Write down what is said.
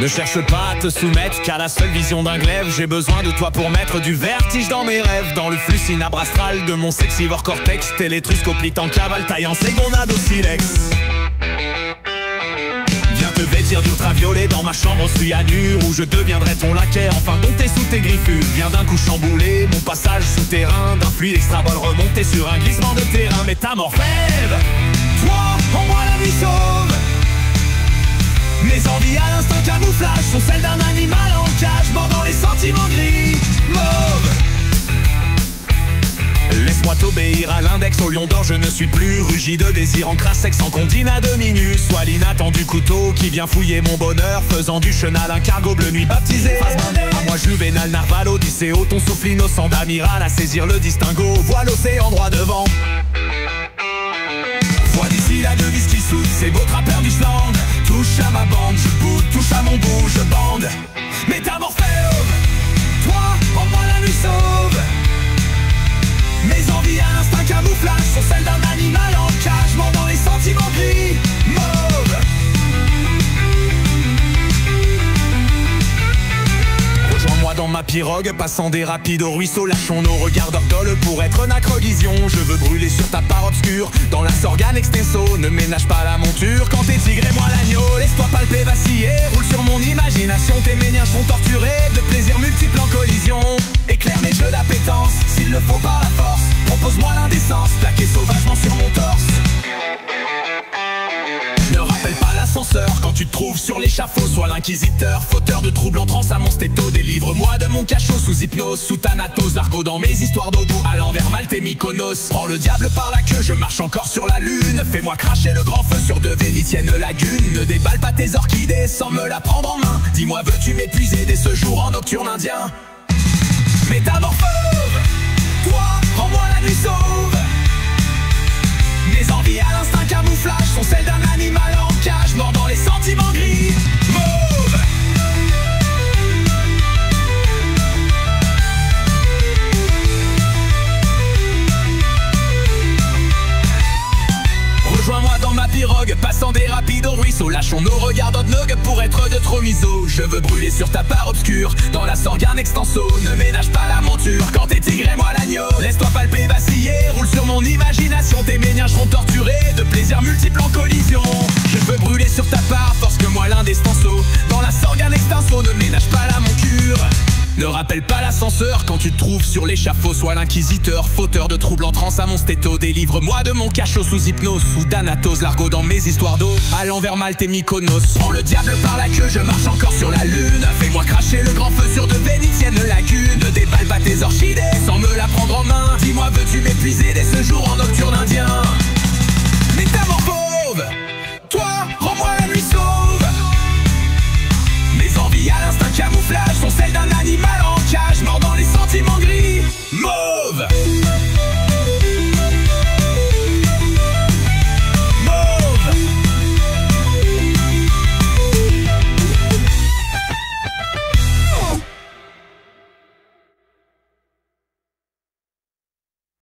Ne cherche pas à te soumettre qu'à la seule vision d'un glaive. J'ai besoin de toi pour mettre du vertige dans mes rêves. Dans le flux cinabre astral de mon sexivore cortex, télétruscoplie en cavale taille en seconde au silex. Viens te vêtir d'ultraviolet dans ma chambre cyanure, où je deviendrai ton laquais, enfin dompté sous tes griffures. Viens d'un coup chambouler mon passage souterrain, d'un fluide extra-bol remonté sur un glissement de terrain. Métamorphève, toi en moi la nuit sauve. Mes envies à l'instant camouflage sont celles d'un animal en cage, mort dans les sentiments gris, mauve. Laisse-moi t'obéir à l'index, au lion d'or je ne suis plus. Rugi de désir en crassex en comptine à demi nu. Sois l'inattendu couteau qui vient fouiller mon bonheur, faisant du chenal un cargo bleu nuit baptisé. À moi Juvénal, Narval, Odysséo, ton souffle innocent d'amiral à saisir le distinguo. Vois l'océan droit devant. Vois d'ici la devise qui soude ces beaux trappeurs d'Islande. Touche à ma bande, je boude, touche à mon bout, je bande. Métamorphève, toi en moi la nuit sauve. Mes envies à l'instinct camouflage sont celles d'un animal en cage, mort dans les sentiments gris, mauve. Rejoins-moi dans ma pirogue, passant des rapides au ruisseau. Lâchons nos regards d'orgole pour être nacrovision. Je veux brûler sur ta part obscure, dans la sorgane extenso. Ne ménage pas la monture quand t'es tigre et moi l'agneau. Laisse-toi palper, vaciller, roule sur mon imagination. Tes méninges vont torturer, de plaisirs multiples en collision. Éclaire mes jeux d'appétence, s'il le faut par la force. Propose-moi l'indécence, plaqué sauvagement sur mon torse. Ne rappelle pas l'ascenseur quand tu te trouves sur l'échafaud. Sois l'inquisiteur, fauteur de troubles en transe à mon stéto. Délivre-moi de mon cachot sous hypnose, sous Thanatos. L'argot dans mes histoires dodo, à l'envers Malte et Mykonos. Prends le diable par la queue, je marche encore sur la lune. Fais-moi cracher le grand feu sur de vénitiennes lagunes. Ne déballe pas tes orchidées sans me la prendre en main. Dis-moi, veux-tu m'épuiser dès ce jour en nocturne indien? Métamorphose, toi, rends-moi la nuit sauve. Mes envies à l'instinct camouflage sont celles d'un animal en cage, mort dans les sentiments gris, mauve. Rejoins-moi dans ma pirogue, passant des rapides au ruisseau. Lâchons nos regards d'ognog pour être de trop miso. Je veux brûler sur ta part obscure, dans la sorgane extenso. Ne ménage pas la monture quand t'es tigre et moi l'agneau. Laisse-toi palper, vaciller, roule sur mon imagination. Tes méninges vont torturer, de plaisirs multiples en collision. Je veux brûler sur ta part, force que moi l'un des stanceaux. Dans la sorgane extenso, ne ménage pas la monture. Ne rappelle pas l'ascenseur quand tu te trouves sur l'échafaud. Sois l'inquisiteur, fauteur de troubles en transe à mon stéto. Délivre-moi de mon cachot sous hypnose, sous Thanatos. L'argot dans mes histoires d'eau, à l'envers Malte et Mykonos. Prends le diable par la queue, je marche encore sur la lune. Fais-moi cracher le grand feu sur de vénitiennes lagunes. Ne déballe pas tes orchidées sans me la prendre en main. Dis-moi, veux-tu m'épuiser dès ce jour en nocturne indien? Métamorphose, toi, rends-moi la nuit sauve. Mes envies à l'instinct camouflage sont celles d'un animal en